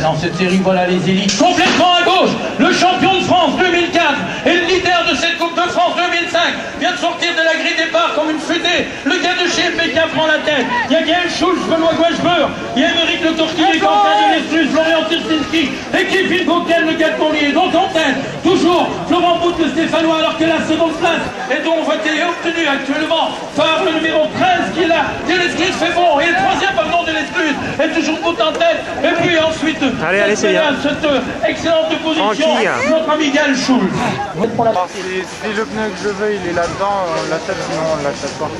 Dans cette série, voilà les élites complètement à gauche. Le champion de France 2004 et le leader de cette Coupe de France 2005 vient de sortir de la grille départ comme une fusée. Le gars de chez MPK prend la tête. Il y a Gaël Schulz, Benoît Gouachbeur, il y a Émeric Le Torquillet, Quentin de Lestus, Florian Tirsinski et Kevin Bockel, le gars de Montlier. Donc en tête, toujours Florent Bout, le Stéphanois, alors que la seconde place est donc votée et obtenue actuellement par le numéro 13 qui est là. De l'Escluse fait bon. Et le troisième, pardon, de l'Escluse est toujours Bout en tête. Et puis ensuite, allez, c'est bien. Cette excellente position, notre ami Gaël Schulz. Si le pneu que je veux, il est là-dedans, on l'achète, sinon on l'achète pas.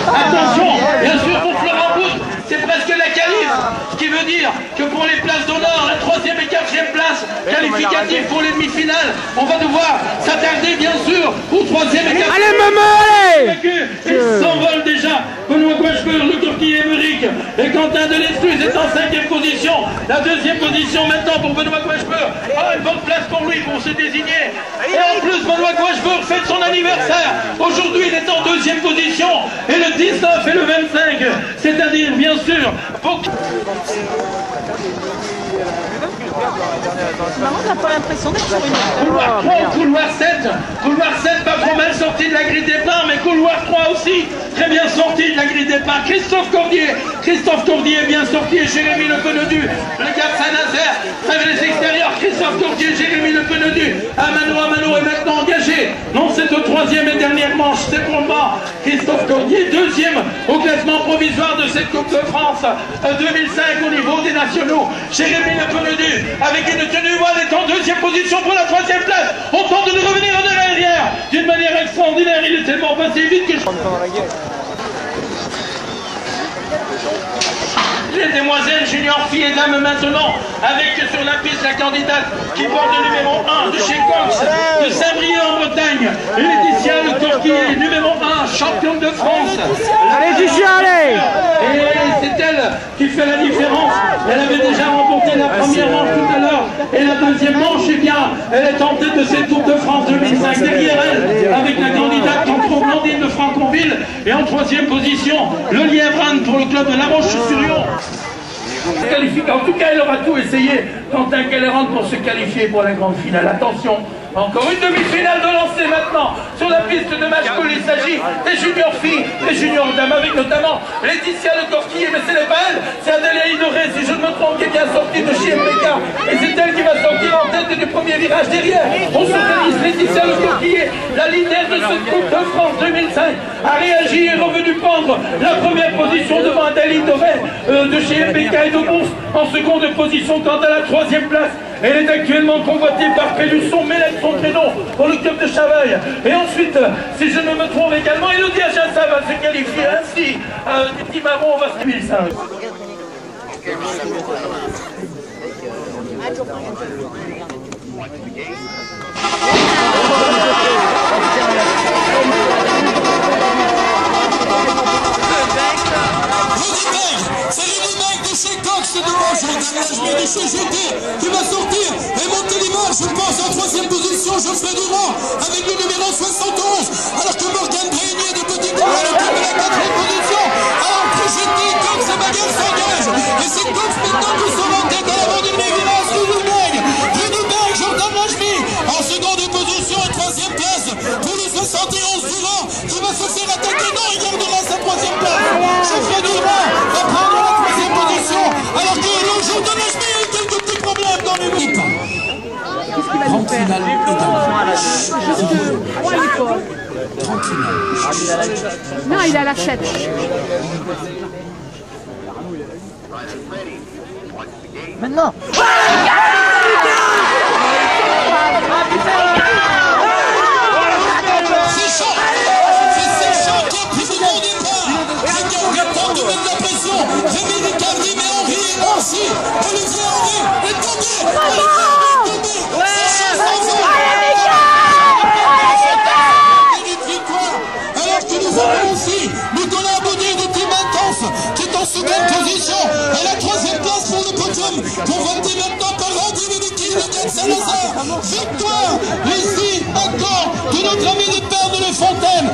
Attention, bien sûr pour Florent Bout, c'est presque la qualif, ce qui veut dire que pour les places d'honneur, la 3e et 4e place qualificative pour les demi-finales, on va devoir s'attarder bien sûr au 3e et 4e. Allez maman, allez! Ils s'envolent déjà. Benoît Gouachbeur, Le Torquillet, Émeric et Quentin de Lestus est en 5e position. La 2e position maintenant pour Benoît Gouachbeur. Ah, une bonne place pour lui pour se désigner. Et en plus, Benoît Gouachbeur fête son anniversaire. Aujourd'hui, il est en 2e position. Et le 19 et le 25, c'est-à-dire bien sûr Maman, t'as pas l'impression d'être sur une... Couloir 3 ou couloir 7 pas trop mal sorti de la grille départ, mais couloir 3 aussi très bien sorti de la grille départ. Christophe Cordier est bien sorti et Jérémy Le Penedu, le gars de Saint-Nazaire, avec les extérieurs. Christophe Cordier, Jérémy Le Penedu, Amano est maintenant engagé dans cette 3e et dernière manche. C'est pour le moment Christophe Cordier, 2e au classement provisoire de cette Coupe de France 2005 au niveau des nationaux. Jérémy Le Penedu avec une tenue voile est en 2e position pour la 3e place. On tente de revenir en arrière d'une manière extraordinaire. Il est tellement passé vite que les demoiselles, juniors, filles et dames maintenant, avec sur la piste la candidate qui porte le numéro 1 de chez Cox, de Saint-Brieuc en Bretagne, Laetitia Le Torquillet, numéro 1, championne de France. Allez Laetitia, allez! Et c'est elle qui fait la différence. Elle avait déjà remporté la première manche tout à l'heure et la 2e manche, eh bien, elle est en tête de cette Coupe de France 2005. Derrière elle, avec la candidate Cantron Blandine de Franconville et en 3e position, le Lièvran pour le club de La Roche-sur-Yon. En tout cas, elle aura tout essayé Quentin Kellerand pour se qualifier pour la grande finale. Attention, encore une demi-finale de lancer maintenant sur la piste de match pool. Il s'agit des juniors filles, des juniors dames, avec notamment Laetitia Le Torquillet, mais ce n'est pas elle, c'est Adélaïde Doré, si je ne me trompe, qui est bien sortie de chez MPK. Et c'est elle qui va sortir en tête du premier virage derrière. On s'organise, Laetitia Le Torquillet, la leader de cette Coupe de France 2005, a réagi et est revenue prendre la première position devant Adélaïde Doré de chez MPK et de Bourse en seconde position. Quant à la 3e place, elle est actuellement convoitée par Pélusson, Mélène son prénom pour le club de Chavaille. Et ensuite, si je ne me trompe également, Elodie Ajassa va se qualifier ainsi. Des petits marrons, on va se qualifier ça. De chez GT qui va sortir et monter l'image, je pense, en 3e position, Geoffrey Durand avec le numéro 71, alors que Morgan Brégnier de Petit Courant occupe la 4e position. Alors que GT, Cox et Baguette s'engagent, et c'est Cox maintenant qui sont en tête à l'avant du virage. Rudenberg, Jordan Lajmi en seconde position et 3e place pour le 71 Durand qui va se faire attaquer. Non, il gardera sa 3e place. Geoffrey Durand va prendre la 3e position, alors que le Jordan Lajmi a eu quelques petits problèmes dans les whips. Qu'est-ce qu'il va nous faire? Non, il a la chèque. Maintenant! Olivier Henry est tombé! Alors que nous avons aussi Nicolas Baudet de Team Intense qui est en seconde position et la 3e place pour le podium convoité maintenant par Randy Liliki, le gars de Saint-Lazare. Victoire ici encore de notre ami de Père de Les Fontaines.